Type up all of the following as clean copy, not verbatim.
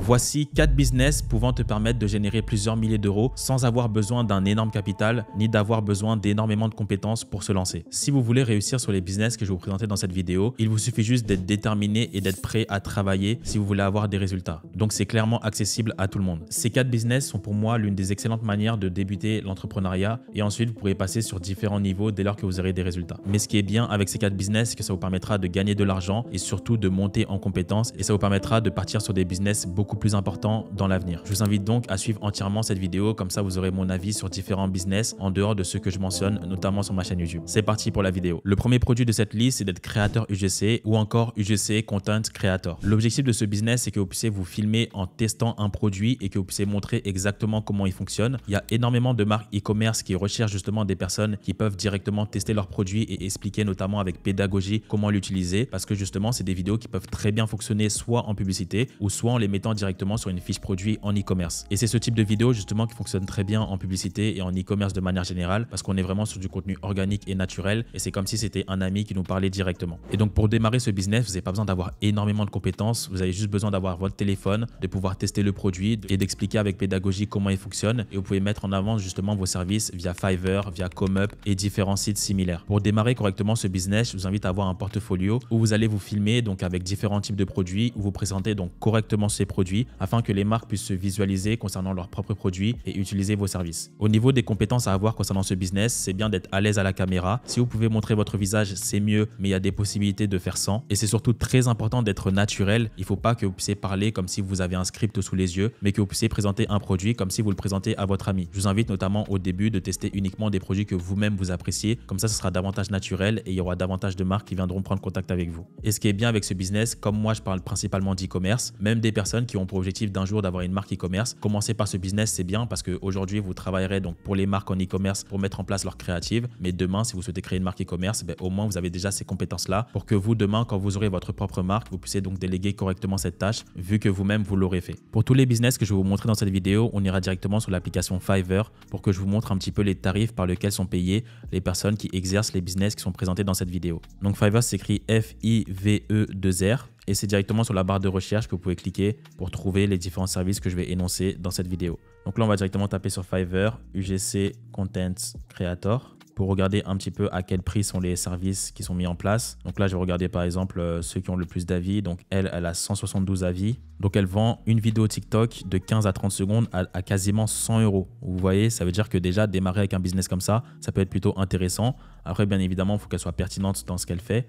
Voici 4 business pouvant te permettre de générer plusieurs milliers d'euros sans avoir besoin d'un énorme capital ni d'avoir besoin d'énormément de compétences pour se lancer. Si vous voulez réussir sur les business que je vais vous présenter dans cette vidéo, il vous suffit juste d'être déterminé et d'être prêt à travailler si vous voulez avoir des résultats. Donc c'est clairement accessible à tout le monde. Ces 4 business sont pour moi l'une des excellentes manières de débuter l'entrepreneuriat et ensuite vous pourrez passer sur différents niveaux dès lors que vous aurez des résultats. Mais ce qui est bien avec ces 4 business, c'est que ça vous permettra de gagner de l'argent et surtout de monter en compétences et ça vous permettra de partir sur des business beaucoup plus importants dans l'avenir. Je vous invite donc à suivre entièrement cette vidéo, comme ça vous aurez mon avis sur différents business en dehors de ceux que je mentionne, notamment sur ma chaîne YouTube. C'est parti pour la vidéo. Le premier produit de cette liste, c'est d'être créateur UGC ou encore UGC Content Creator. L'objectif de ce business, c'est que vous puissiez vous filmer en testant un produit et que vous puissiez montrer exactement comment il fonctionne. Il y a énormément de marques e-commerce qui recherchent justement des personnes qui peuvent directement tester leurs produits et expliquer notamment avec pédagogie comment l'utiliser parce que justement, c'est des vidéos qui peuvent très bien fonctionner soit en publicité ou soit en les mettant directement sur une fiche produit en e-commerce. Et c'est ce type de vidéo justement qui fonctionne très bien en publicité et en e-commerce de manière générale parce qu'on est vraiment sur du contenu organique et naturel et c'est comme si c'était un ami qui nous parlait directement. Et donc pour démarrer ce business, vous n'avez pas besoin d'avoir énormément de compétences, vous avez juste besoin d'avoir votre téléphone, de pouvoir tester le produit et d'expliquer avec pédagogie comment il fonctionne et vous pouvez mettre en avant justement vos services via Fiverr, via ComeUp et différents sites similaires. Pour démarrer correctement ce business, je vous invite à avoir un portfolio où vous allez vous filmer donc avec différents types de produits, où vous présentez donc correctement ces produits afin que les marques puissent se visualiser concernant leurs propres produits et utiliser vos services. Au niveau des compétences à avoir concernant ce business, c'est bien d'être à l'aise à la caméra. Si vous pouvez montrer votre visage, c'est mieux, mais il y a des possibilités de faire sans. Et c'est surtout très important d'être naturel. Il ne faut pas que vous puissiez parler comme si vous avez un script sous les yeux, mais que vous puissiez présenter un produit comme si vous le présentez à votre ami. Je vous invite notamment au début de tester uniquement des produits que vous-même vous appréciez. Comme ça, ce sera davantage naturel et il y aura davantage de marques qui viendront prendre contact avec vous. Et ce qui est bien avec ce business, comme moi je parle principalement d'e-commerce, même des personnes qui ont pour objectif d'un jour d'avoir une marque e-commerce, commencer par ce business c'est bien parce qu'aujourd'hui vous travaillerez donc pour les marques en e-commerce pour mettre en place leur créative, mais demain si vous souhaitez créer une marque e-commerce, au moins vous avez déjà ces compétences là pour que vous demain quand vous aurez votre propre marque, vous puissiez donc déléguer correctement cette tâche vu que vous-même vous l'aurez fait. Pour tous les business que je vais vous montrer dans cette vidéo, on ira directement sur l'application Fiverr pour que je vous montre un petit peu les tarifs par lesquels sont payées les personnes qui exercent les business qui sont présentés dans cette vidéo. Donc Fiverr s'écrit F-I-V-E-2-R. Et c'est directement sur la barre de recherche que vous pouvez cliquer pour trouver les différents services que je vais énoncer dans cette vidéo. Donc là, on va directement taper sur Fiverr, UGC Content Creator, pour regarder un petit peu à quel prix sont les services qui sont mis en place. Donc là, je vais regarder par exemple ceux qui ont le plus d'avis. Donc elle a 172 avis. Donc elle vend une vidéo TikTok de 15 à 30 secondes à quasiment 100 €. Vous voyez, ça veut dire que déjà démarrer avec un business comme ça peut être plutôt intéressant. Après, bien évidemment, il faut qu'elle soit pertinente dans ce qu'elle fait.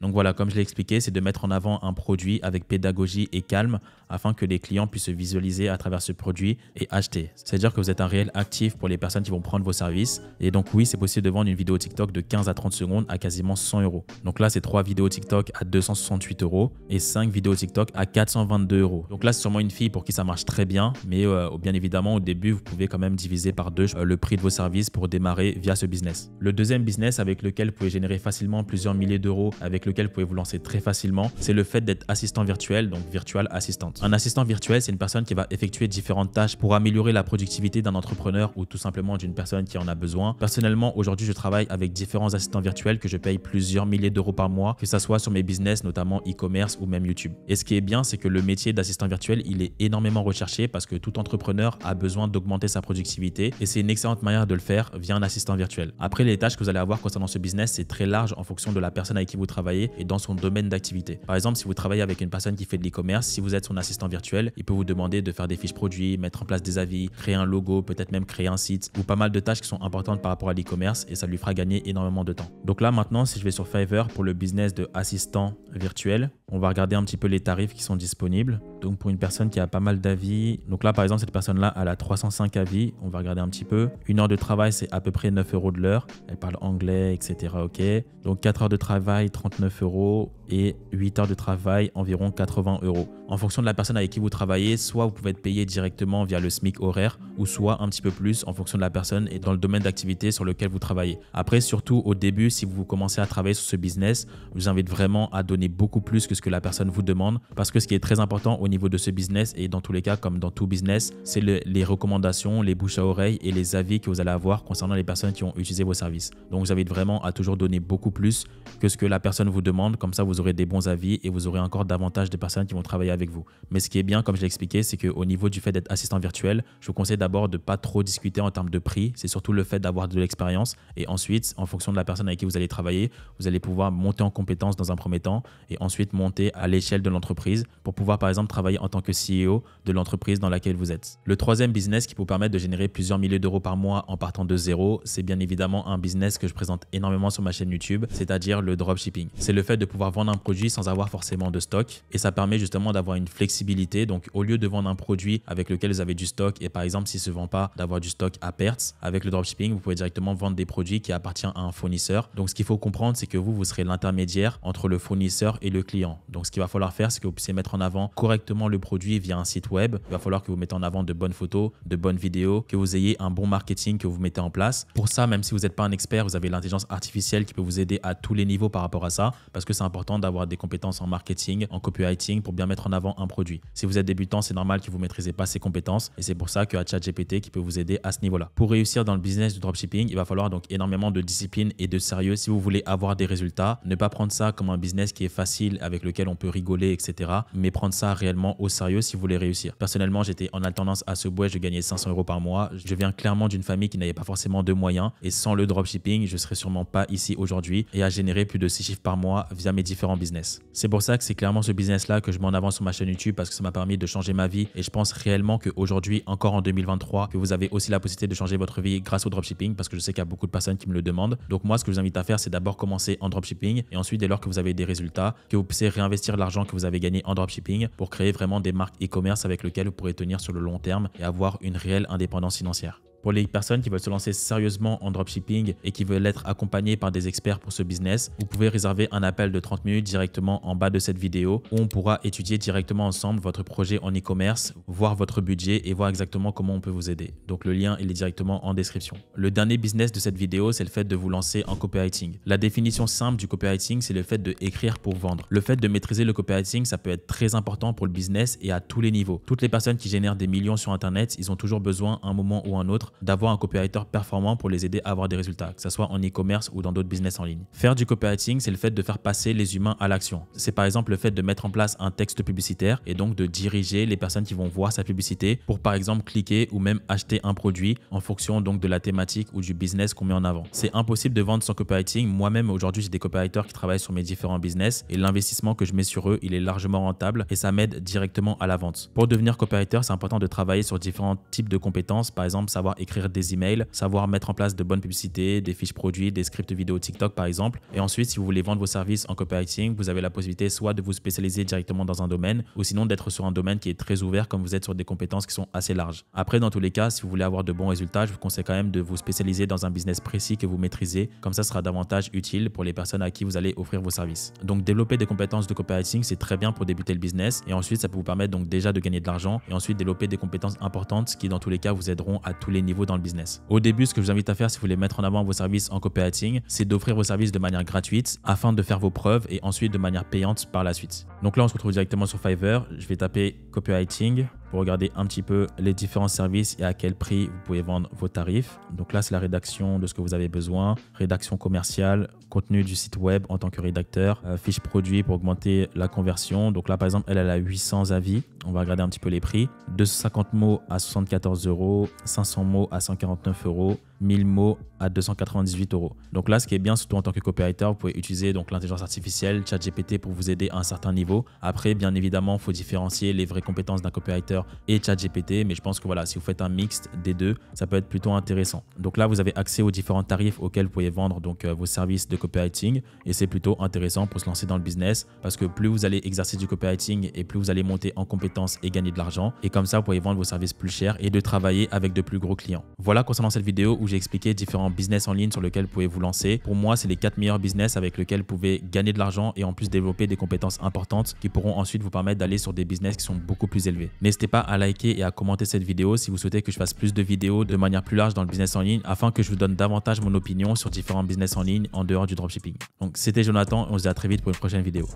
Donc voilà, comme je l'ai expliqué, c'est de mettre en avant un produit avec pédagogie et calme afin que les clients puissent se visualiser à travers ce produit et acheter. C'est-à-dire que vous êtes un réel actif pour les personnes qui vont prendre vos services. Et donc oui, c'est possible de vendre une vidéo TikTok de 15 à 30 secondes à quasiment 100 €. Donc là, c'est 3 vidéos TikTok à 268 € et 5 vidéos TikTok à 422 €. Donc là, c'est sûrement une fille pour qui ça marche très bien. Mais bien évidemment, au début, vous pouvez quand même diviser par 2 le prix de vos services pour démarrer via ce business. Le deuxième business avec lequel vous pouvez générer facilement plusieurs milliers d'euros, avec lequel vous pouvez vous lancer très facilement, c'est le fait d'être assistant virtuel, donc virtual assistant. Un assistant virtuel, c'est une personne qui va effectuer différentes tâches pour améliorer la productivité d'un entrepreneur ou tout simplement d'une personne qui en a besoin. Personnellement, aujourd'hui, je travaille avec différents assistants virtuels que je paye plusieurs milliers d'euros par mois, que ce soit sur mes business, notamment e-commerce ou même YouTube. Et ce qui est bien, c'est que le métier d'assistant virtuel, il est énormément recherché parce que tout entrepreneur a besoin d'augmenter sa productivité et c'est une excellente manière de le faire via un assistant virtuel. Après, les tâches que vous allez avoir concernant ce business, c'est très large en fonction de la personne avec qui vous travaillez et dans son domaine d'activité. Par exemple, si vous travaillez avec une personne qui fait de l'e-commerce, si vous êtes son assistant virtuel, il peut vous demander de faire des fiches produits, mettre en place des avis, créer un logo, peut-être même créer un site ou pas mal de tâches qui sont importantes par rapport à l'e-commerce et ça lui fera gagner énormément de temps. Donc là, maintenant, si je vais sur Fiverr pour le business de assistant virtuel, on va regarder un petit peu les tarifs qui sont disponibles. Donc pour une personne qui a pas mal d'avis, donc là par exemple cette personne-là elle a 305 avis, on va regarder un petit peu. Une heure de travail c'est à peu près 9 € de l'heure, elle parle anglais etc. Ok, donc 4 heures de travail 39 € et 8 heures de travail environ 80 €. En fonction de la personne avec qui vous travaillez, soit vous pouvez être payé directement via le SMIC horaire ou soit un petit peu plus en fonction de la personne et dans le domaine d'activité sur lequel vous travaillez. Après surtout au début si vous commencez à travailler sur ce business, je vous invite vraiment à donner beaucoup plus que ce que la personne vous demande parce que ce qui est très important au niveau de ce business et dans tous les cas comme dans tout business, c'est les recommandations, les bouches à oreille et les avis que vous allez avoir concernant les personnes qui ont utilisé vos services. Donc je vous invite vraiment à toujours donner beaucoup plus que ce que la personne vous vous demande. Comme ça, vous aurez des bons avis et vous aurez encore davantage de personnes qui vont travailler avec vous. Mais ce qui est bien, comme je l'ai expliqué, c'est qu'au niveau du fait d'être assistant virtuel, je vous conseille d'abord de ne pas trop discuter en termes de prix. C'est surtout le fait d'avoir de l'expérience. Et ensuite, en fonction de la personne avec qui vous allez travailler, vous allez pouvoir monter en compétence dans un premier temps et ensuite monter à l'échelle de l'entreprise pour pouvoir, par exemple, travailler en tant que CEO de l'entreprise dans laquelle vous êtes. Le troisième business qui peut vous permettre de générer plusieurs milliers d'euros par mois en partant de zéro, c'est bien évidemment un business que je présente énormément sur ma chaîne YouTube, c'est-à-dire le dropshipping. C'est le fait de pouvoir vendre un produit sans avoir forcément de stock et ça permet justement d'avoir une flexibilité. Donc, au lieu de vendre un produit avec lequel vous avez du stock et par exemple, s'il ne se vend pas, d'avoir du stock à perte, avec le dropshipping, vous pouvez directement vendre des produits qui appartiennent à un fournisseur. Donc, ce qu'il faut comprendre, c'est que vous serez l'intermédiaire entre le fournisseur et le client. Donc, ce qu'il va falloir faire, c'est que vous puissiez mettre en avant correctement le produit via un site web. Il va falloir que vous mettez en avant de bonnes photos, de bonnes vidéos, que vous ayez un bon marketing que vous mettez en place. Pour ça, même si vous n'êtes pas un expert, vous avez l'intelligence artificielle qui peut vous aider à tous les niveaux par rapport à ça, parce que c'est important d'avoir des compétences en marketing, en copywriting pour bien mettre en avant un produit. Si vous êtes débutant, c'est normal que vous ne maîtrisez pas ces compétences et c'est pour ça qu'il y a ChatGPT qui peut vous aider à ce niveau-là. Pour réussir dans le business du dropshipping, il va falloir donc énormément de discipline et de sérieux si vous voulez avoir des résultats. Ne pas prendre ça comme un business qui est facile, avec lequel on peut rigoler, etc. Mais prendre ça réellement au sérieux si vous voulez réussir. Personnellement, j'étais en alternance à Subway, je gagnais 500 euros par mois. Je viens clairement d'une famille qui n'avait pas forcément de moyens et sans le dropshipping, je ne serais sûrement pas ici aujourd'hui et à générer plus de 6 chiffres par mois via mes différents business. C'est pour ça que c'est clairement ce business-là que je mets en avant sur ma chaîne YouTube parce que ça m'a permis de changer ma vie et je pense réellement qu'aujourd'hui, encore en 2023, que vous avez aussi la possibilité de changer votre vie grâce au dropshipping parce que je sais qu'il y a beaucoup de personnes qui me le demandent. Donc moi, ce que je vous invite à faire, c'est d'abord commencer en dropshipping et ensuite, dès lors que vous avez des résultats, que vous puissiez réinvestir l'argent que vous avez gagné en dropshipping pour créer vraiment des marques e-commerce avec lesquelles vous pourrez tenir sur le long terme et avoir une réelle indépendance financière. Pour les personnes qui veulent se lancer sérieusement en dropshipping et qui veulent être accompagnées par des experts pour ce business, vous pouvez réserver un appel de 30 minutes directement en bas de cette vidéo où on pourra étudier directement ensemble votre projet en e-commerce, voir votre budget et voir exactement comment on peut vous aider. Donc le lien, il est directement en description. Le dernier business de cette vidéo, c'est le fait de vous lancer en copywriting. La définition simple du copywriting, c'est le fait de écrire pour vendre. Le fait de maîtriser le copywriting, ça peut être très important pour le business et à tous les niveaux. Toutes les personnes qui génèrent des millions sur Internet, ils ont toujours besoin, à un moment ou un autre, d'avoir un copywriter performant pour les aider à avoir des résultats, que ce soit en e-commerce ou dans d'autres business en ligne. Faire du copywriting, c'est le fait de faire passer les humains à l'action. C'est par exemple le fait de mettre en place un texte publicitaire et donc de diriger les personnes qui vont voir sa publicité pour par exemple cliquer ou même acheter un produit en fonction donc de la thématique ou du business qu'on met en avant. C'est impossible de vendre sans copywriting. Moi-même aujourd'hui, j'ai des copywriters qui travaillent sur mes différents business et l'investissement que je mets sur eux, il est largement rentable et ça m'aide directement à la vente. Pour devenir copywriter, c'est important de travailler sur différents types de compétences, par exemple savoir écrire des emails, savoir mettre en place de bonnes publicités, des fiches produits, des scripts vidéo TikTok par exemple. Et ensuite, si vous voulez vendre vos services en copywriting, vous avez la possibilité soit de vous spécialiser directement dans un domaine ou sinon d'être sur un domaine qui est très ouvert comme vous êtes sur des compétences qui sont assez larges. Après, dans tous les cas, si vous voulez avoir de bons résultats, je vous conseille quand même de vous spécialiser dans un business précis que vous maîtrisez. Comme ça sera davantage utile pour les personnes à qui vous allez offrir vos services. Donc, développer des compétences de copywriting, c'est très bien pour débuter le business. Et ensuite, ça peut vous permettre donc déjà de gagner de l'argent et ensuite développer des compétences importantes qui, dans tous les cas, vous aideront à tous les niveaux dans le business. Au début, ce que je vous invite à faire si vous voulez mettre en avant vos services en copywriting, c'est d'offrir vos services de manière gratuite afin de faire vos preuves et ensuite de manière payante par la suite. Donc là, on se retrouve directement sur Fiverr. Je vais taper copywriting pour regarder un petit peu les différents services et à quel prix vous pouvez vendre vos tarifs. Donc là, c'est la rédaction de ce que vous avez besoin, rédaction commerciale, contenu du site web en tant que rédacteur, fiche produit pour augmenter la conversion. Donc là, par exemple, elle a 800 avis. On va regarder un petit peu les prix. 250 mots à 74 €, 500 mots à 149 €, 1000 mots à 298 €. Donc là, ce qui est bien, surtout en tant que copywriter, vous pouvez utiliser donc l'intelligence artificielle, ChatGPT pour vous aider à un certain niveau. Après, bien évidemment, il faut différencier les vraies compétences d'un copywriter et ChatGPT, mais je pense que voilà, si vous faites un mixte des deux, ça peut être plutôt intéressant. Donc là, vous avez accès aux différents tarifs auxquels vous pouvez vendre donc vos services de copywriting et c'est plutôt intéressant pour se lancer dans le business parce que plus vous allez exercer du copywriting et plus vous allez monter en compétences et gagner de l'argent et comme ça, vous pouvez vendre vos services plus chers et de travailler avec de plus gros clients. Voilà concernant cette vidéo où j'ai expliqué différents business en ligne sur lesquels vous pouvez vous lancer. Pour moi, c'est les 4 meilleurs business avec lesquels vous pouvez gagner de l'argent et en plus développer des compétences importantes qui pourront ensuite vous permettre d'aller sur des business qui sont beaucoup plus élevés. N'hésitez pas à liker et à commenter cette vidéo si vous souhaitez que je fasse plus de vidéos de manière plus large dans le business en ligne afin que je vous donne davantage mon opinion sur différents business en ligne en dehors du dropshipping. Donc c'était Jonathan et on se dit à très vite pour une prochaine vidéo.